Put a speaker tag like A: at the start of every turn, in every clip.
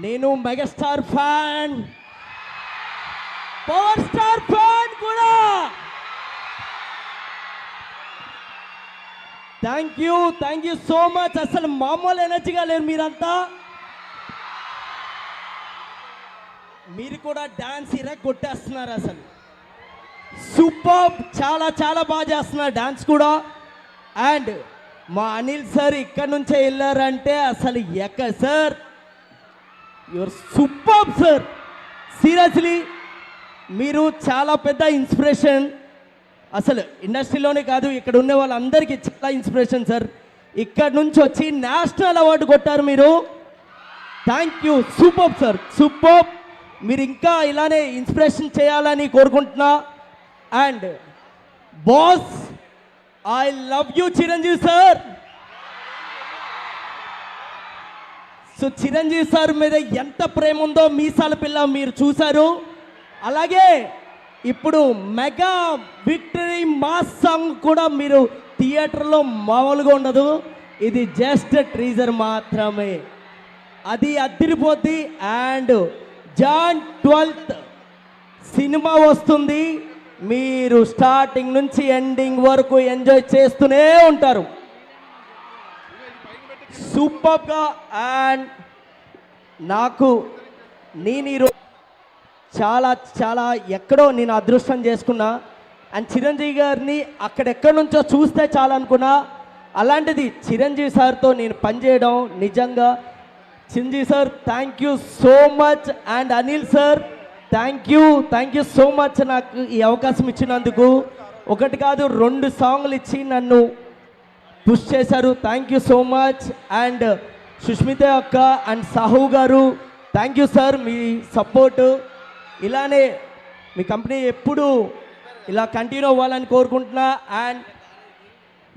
A: నేను megastar fan, power star fan కూడా. Thank you so much. అసలు మామూలు ఎనర్జీగా లేరు మీరంతా. మీరు కూడా డాన్స్ కొట్టేస్తున్నారు. అసలు సూపర్, చాలా చాలా బాగా చేస్తున్నారు డాన్స్ కూడా. అండ్ మా అనిల్ సార్ ఇక్కడ నుంచే వెళ్ళారంటే అసలు sir, you're super sir. Seriously మీరు చాలా పెద్ద ఇన్స్పిరేషన్. అసలు ఇండస్ట్రీలోనే కాదు, ఇక్కడ ఉండే వాళ్ళందరికీ చాలా ఇన్స్పిరేషన్ సార్. ఇక్కడ నుంచి వచ్చి నేషనల్ అవార్డు కొట్టారు మీరు. Thank you, super sir, super. మీరు ఇంకా ఇలానే ఇన్స్పిరేషన్ చేయాలని కోరుకుంటున్నా. And boss, I love you Chiranjeevi sir. So Chiranjeevi sir మీద ఎంత ప్రేమ ఉందో మీసాల పిల్ల మీరు చూశారు. అలాగే ఇప్పుడు మెగా విక్టరీ మాస్ సాంగ్ కూడా మీరు థియేటర్లో మామూలుగా ఉండదు. ఇది జస్ట్ ట్రీజర్ మాత్రమే, అది అదిరిపోద్ది. అండ్ జాన్ 12th సినిమా వస్తుంది. మీరు స్టార్టింగ్ నుంచి ఎండింగ్ వరకు ఎంజాయ్ చేస్తూనే ఉంటారు సూపర్గా. అండ్ నేను ఈరోజు చాలా చాలా ఎక్కడో నేను అదృష్టం చేసుకున్నా. అండ్ చిరంజీవి గారిని అక్కడెక్కడి నుంచో చూస్తే చాలా అనుకున్నా. అలాంటిది చిరంజీవి సార్తో నేను పనిచేయడం నిజంగా. Chiranjeevi sir thank you so much. And Anil sir thank you so much నాకు ఈ అవకాశం ఇచ్చినందుకు. ఒకటి కాదు 2 సాంగ్లు ఇచ్చి నన్ను పుష్ చేశారు. Thank you so much. And Sushmita అక్క అండ్ సాహు గారు thank you sir. Me support ఇలానే మీ కంపెనీ ఎప్పుడు ఇలా కంటిన్యూ అవ్వాలని కోరుకుంటున్నా. అండ్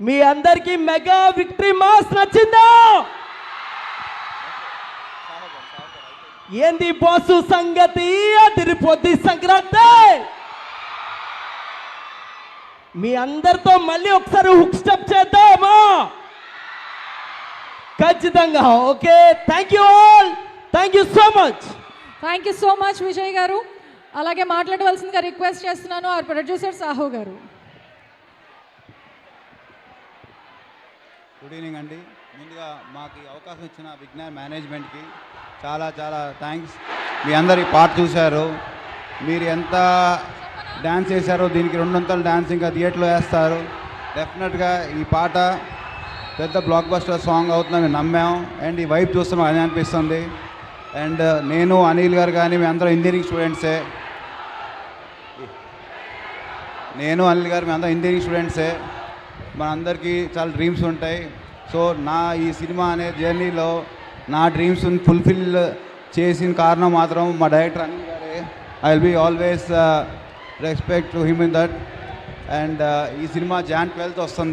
A: మీ అందరికీ మెగా విక్టరీ మాస్ నచ్చిందా? ఏంది బాసు సంగతి, అదిరిపోద్ది సంక్రాంతి. మీ అందరితో మళ్ళీ ఒకసారి హుక్ స్టెప్ చేద్దామా? ఖచ్చితంగా. Okay, thank you all, thank you so much.
B: Thank you so much Vijay గారు. అలాగే మాట్లాడవలసిందిగా రిక్వెస్ట్ చేస్తున్నాను our ప్రొడ్యూసర్ సాహు గారు.
C: గుడ్ ఈవినింగ్ అండి. ముందుగా మాకు ఈ అవకాశం ఇచ్చిన విజ్ఞాన్ మేనేజ్మెంట్కి చాలా చాలా థ్యాంక్స్. మీ అందరు ఈ పాట చూశారు, మీరు ఎంత డ్యాన్స్ చేశారో దీనికి 200 డ్యాన్స్ ఇంకా థియేటర్లో వేస్తారు. డెఫినెట్గా ఈ పాట పెద్ద బ్లాక్ బస్టర్ సాంగ్ అవుతుందని నమ్మాం. అండ్ ఈ వైపు చూస్తే మాకు అదే అనిపిస్తుంది. అండ్ నేను అనిల్ గారు కానీ మీ అందరూ ఇంజనీరింగ్ స్టూడెంట్సే. ఇంజనీరింగ్ స్టూడెంట్సే. మనందరికీ చాలా డ్రీమ్స్ ఉంటాయి. సో నా ఈ సినిమా అనే జర్నీలో నా డ్రీమ్స్ని ఫుల్ఫిల్ చేసిన కారణం మాత్రం మా డైరెక్టర్ అనిల్ గారే. I will be always respect to him in that. And ఈ సినిమా Jan 12th వస్తుంది.